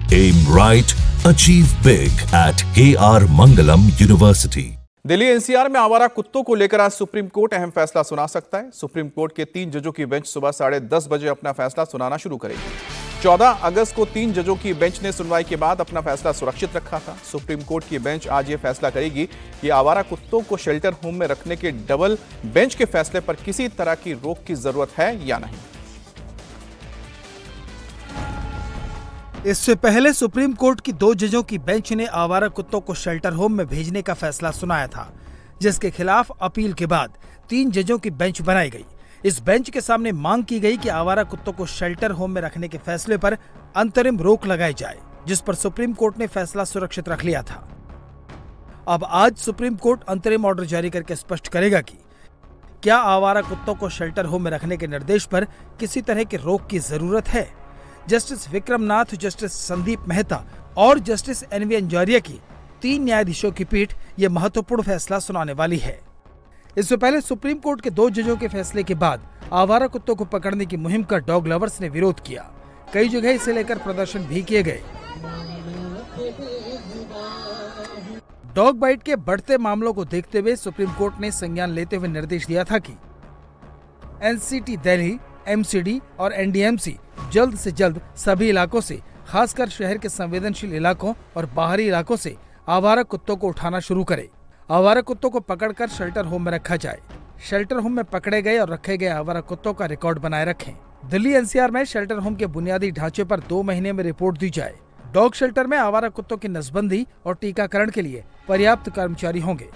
Aim right, achieve big at KR Mangalam University. Delhi NCR में आवारा कुत्तों को लेकर आज सुप्रीम कोर्ट अहम फैसला सुना सकता है। सुप्रीम कोर्ट के 3 जजों की बेंच सुबह 10:30 बजे अपना फैसला सुनाना शुरू करेगी। 14 अगस्त को 3 जजों की बेंच ने सुनवाई के बाद अपना फैसला सुरक्षित रखा था। सुप्रीम कोर्ट की बेंच आज ये फैसला करेगी कि आवारा कुत्तों को शेल्टर होम में रखने के डबल बेंच के फैसले पर किसी तरह की रोक की जरूरत है या नहीं। इससे पहले सुप्रीम कोर्ट की 2 जजों की बेंच ने आवारा कुत्तों को शेल्टर होम में भेजने का फैसला सुनाया था, जिसके खिलाफ अपील के बाद 3 जजों की बेंच बनाई गई। इस बेंच के सामने मांग की गई कि आवारा कुत्तों को शेल्टर होम में रखने के फैसले पर अंतरिम रोक लगाई जाए, जिस पर सुप्रीम कोर्ट ने फैसला सुरक्षित रख लिया था। अब आज सुप्रीम कोर्ट अंतरिम ऑर्डर जारी करके स्पष्ट करेगा कि क्या आवारा कुत्तों को शेल्टर होम में रखने के निर्देश पर किसी तरह की रोक की जरूरत है। जस्टिस विक्रम नाथ, जस्टिस संदीप मेहता और जस्टिस एनवी अंजारिया की 3 न्यायाधीशों की पीठ ये महत्वपूर्ण फैसला सुनाने वाली है। इससे पहले सुप्रीम कोर्ट के 2 जजों के फैसले के बाद आवारा कुत्तों को पकड़ने की मुहिम का डॉग लवर्स ने विरोध किया। कई जगह इसे लेकर प्रदर्शन भी किए गए। डॉग बाइट के बढ़ते मामलों को देखते हुए सुप्रीम कोर्ट ने संज्ञान लेते हुए निर्देश दिया था कि एनसीटी दिल्ली, एमसीडी और एनडीएमसी जल्द से जल्द सभी इलाकों से, खासकर शहर के संवेदनशील इलाकों और बाहरी इलाकों से आवारा कुत्तों को उठाना शुरू करे। आवारा कुत्तों को पकड़कर शेल्टर होम में रखा जाए। शेल्टर होम में पकड़े गए और रखे गए आवारा कुत्तों का रिकॉर्ड बनाए रखें। दिल्ली एनसीआर में शेल्टर होम के बुनियादी ढांचे पर 2 महीने में रिपोर्ट दी जाए। डॉग शेल्टर में आवारा कुत्तों की नसबंदी और टीकाकरण के लिए पर्याप्त कर्मचारी होंगे।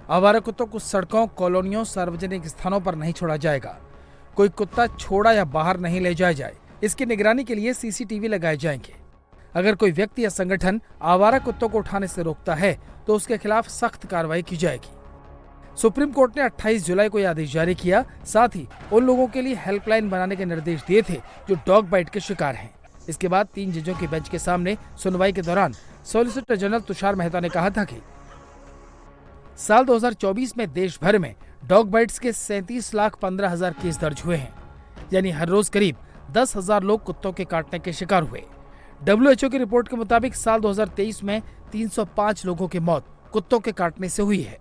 आवारा कुत्तों को सड़कों, कॉलोनियों, सार्वजनिक स्थानों पर नहीं छोड़ा जाएगा। कोई कुत्ता छोड़ा या बाहर नहीं ले जाया जाए, इसकी निगरानी के लिए सीसीटीवी लगाए जाएंगे। अगर कोई व्यक्ति या संगठन आवारा कुत्तों को उठाने से रोकता है तो उसके खिलाफ सख्त कार्रवाई की जाएगी। सुप्रीम कोर्ट ने 28 जुलाई को यह आदेश जारी किया। साथ ही उन लोगों के लिए हेल्पलाइन बनाने के निर्देश दिए थे जो डॉग बाइट के शिकार हैं। इसके बाद 3 जजों की बेंच के सामने सुनवाई के दौरान सॉलिसिटर जनरल तुषार मेहता ने कहा था कि साल 2024 में देश भर में डॉग बाइट्स के 37,15,000 केस दर्ज हुए हैं, यानी हर रोज करीब 10,000 लोग कुत्तों के काटने के शिकार हुए। WHO की रिपोर्ट के मुताबिक साल 2023 में 305 लोगों की मौत कुत्तों के काटने से हुई है।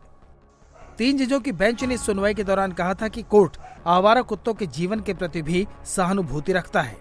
3 जजों की बेंच ने सुनवाई के दौरान कहा था कि कोर्ट आवारा कुत्तों के जीवन के प्रति भी सहानुभूति रखता है।